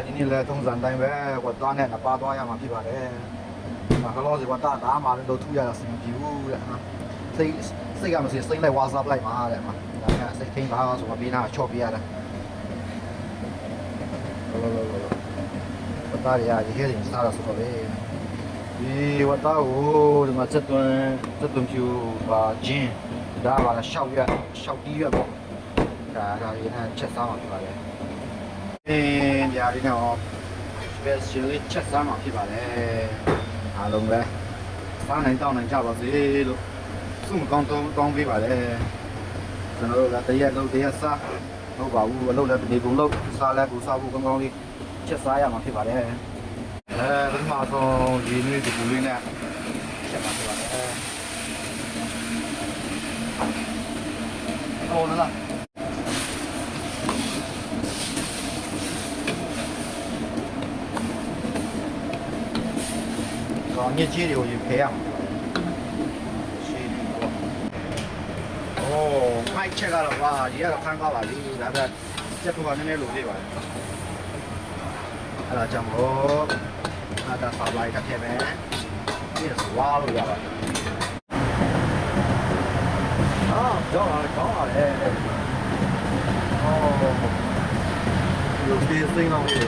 ဒီနေ့လဲသုံးစံတိုင်းပဲကွာသွားနဲ့ပါသွားရမှာဖြစ်ပါတယ်။မကတော့စီကွာတာဒါမှလည်းတော့ထူရတာစင်ပြဘူးတဲ့နော်။စိတ်ကမစီစိတ်လိုက်ဝါစားလိုက်မှာတဲ့မှာ။ဒါကစိတ်ခင်းပါဆိုတော့ဘေးနာချော့ပြရတာ။လော။ဘာသာရရေးခဲရင်စားရဆိုတော့လေ။ဒီဝတ်သားကိုဒီမှာစက်သွင်းဖြူပါဂျင်းဒါပါလားရှောက်တီးရပေါ့။ဒါရင်းနဲ့ချက်စားမှာဖြစ်ပါလေ။ညာဒီတော့ special ချက်စားမှာဖြစ်ပါတယ်အားလုံးပဲစားနိုင်တောင်းနိုင်ကြပါစေလို့စုမကောင်းတောင်းပေးပါတယ်ကျွန်တော်တို့ကတရက်လုံးတရက်စားဟုတ်ပါဘူးအလုပ်လည်းဒီကုံလို့စားလည်းကိုစားဖို့ကောင်းကောင်းလေးချက်စားရမှာဖြစ်ပါတယ်ပထမဆုံးရင်းနှီးဒီပူလေးနဲ့ချက်မှာဖြစ်ပါတယ်ဟောလားညစ်ကြေးတွေကိုရေဖယ်ရမှာရှင်းပြီပေါ့။အိုးမိုက်ချက်ကတော့ပါဒီကတော့ခန်းကားပါလိဒါပေမဲ့ချက်တော့နည်းနည်းလိုသေးပါတယ်။အဲ့ဒါကြောင့်မို့အတာပါလိုက်တစ်ထည့်ပဲဒီဝါလို့ရပါတယ်။ကြောက်လာတယ်။အော်ဒီစိမ့်အောင်လေ